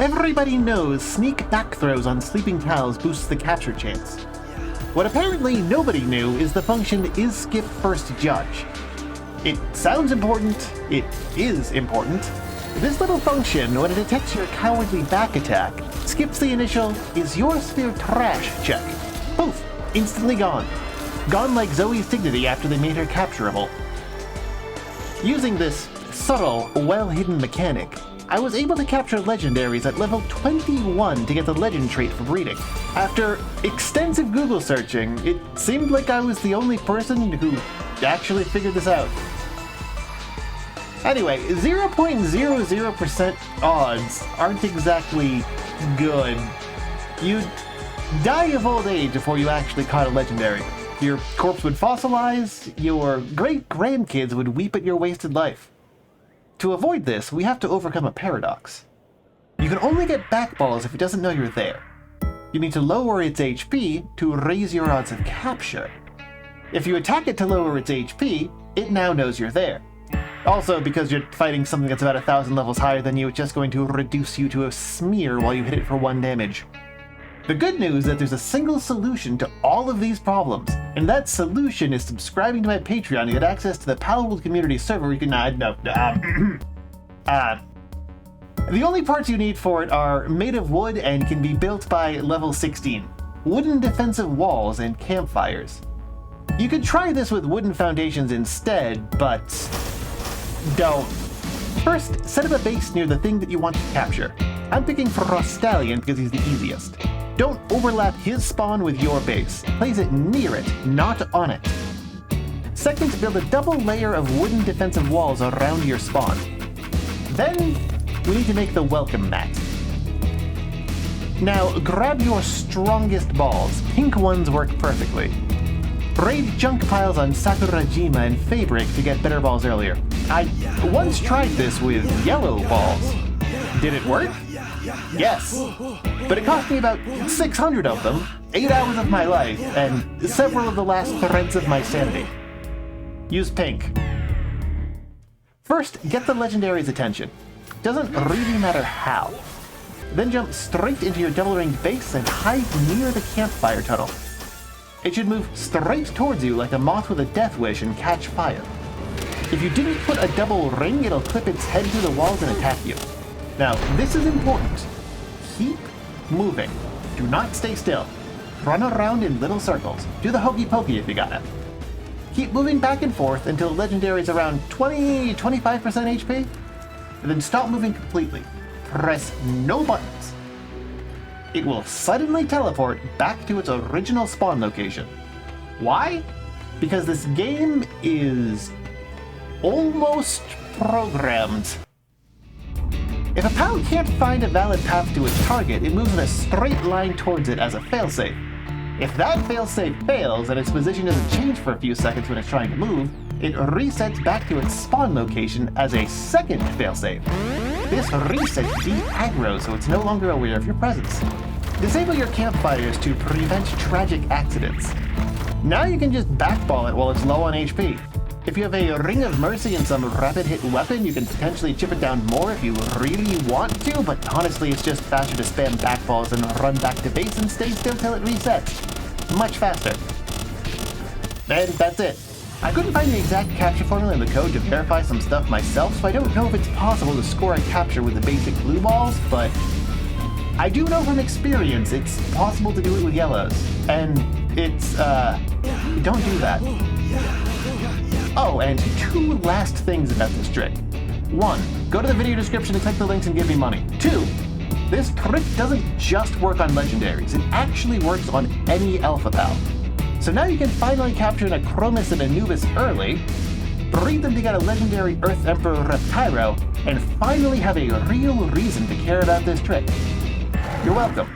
Everybody knows sneak back throws on sleeping cows boosts the capture chance. What apparently nobody knew is the function is skip first judge. It sounds important, it is important. This little function, when it detects your cowardly back attack, skips the initial "is your sphere trash" check. Poof! Instantly gone. Gone like Zoe's dignity after they made her capturable. Using this subtle, well-hidden mechanic, I was able to capture legendaries at level 21 to get the legend trait for breeding. After extensive Google searching, it seemed like I was the only person who actually figured this out. Anyway, 0.00% odds aren't exactly good. You'd die of old age before you actually caught a legendary. Your corpse would fossilize, your great-grandkids would weep at your wasted life. To avoid this, we have to overcome a paradox. You can only get back balls if it doesn't know you're there. You need to lower its HP to raise your odds of capture. If you attack it to lower its HP, it now knows you're there. Also, because you're fighting something that's about 1,000 levels higher than you, it's just going to reduce you to a smear while you hit it for 1 damage. The good news is that there's a single solution to all of these problems, and that solution is subscribing to my Patreon to get access to the Palworld community server where you can... The only parts you need for it are made of wood and can be built by level 16. Wooden defensive walls and campfires. You could try this with wooden foundations instead, but... don't. First, set up a base near the thing that you want to capture. I'm picking Frostallion because he's the easiest. Don't overlap his spawn with your base. Place it near it, not on it. Second, build a double layer of wooden defensive walls around your spawn. Then, we need to make the welcome mat. Now, grab your strongest balls. Pink ones work perfectly. Raid junk piles on Sakurajima and Fabric to get better balls earlier. I once tried this with yellow balls. Did it work? Yes. But it cost me about 600 of them, 8 hours of my life, and several of the last threads of my sanity. Use pink. First, get the legendary's attention. Doesn't really matter how. Then jump straight into your double-ringed base and hide near the campfire tunnel. It should move straight towards you like a moth with a death wish and catch fire. If you didn't put a double ring, it'll clip its head through the walls and attack you. Now, this is important. Keep moving. Do not stay still. Run around in little circles. Do the hokey pokey if you got it. Keep moving back and forth until legendary is around 20-25% HP, and then stop moving completely. Press no buttons. It will suddenly teleport back to its original spawn location. Why? Because this game is almost programmed. If a POW can't find a valid path to its target, it moves in a straight line towards it as a failsafe. If that failsafe fails and its position doesn't change for a few seconds when it's trying to move, it resets back to its spawn location as a second failsafe. This resets deep aggro so it's no longer aware of your presence. Disable your campfires to prevent tragic accidents. Now you can just backball it while it's low on HP. If you have a Ring of Mercy and some rapid hit weapon, you can potentially chip it down more if you really want to, but honestly it's just faster to spam backballs and run back to base and stay still till it resets. Much faster. And that's it. I couldn't find the exact capture formula in the code to verify some stuff myself, so I don't know if it's possible to score a capture with the basic blue balls, but I do know from experience it's possible to do it with yellows. And it's, don't do that. Oh, and 2 last things about this trick. 1, go to the video description and click the links and give me money. 2, this trick doesn't just work on legendaries, it actually works on any alpha PAL. So now you can finally capture an Acromis and Anubis early, breed them to get a legendary Earth Emperor Reptyro, and finally have a real reason to care about this trick. You're welcome.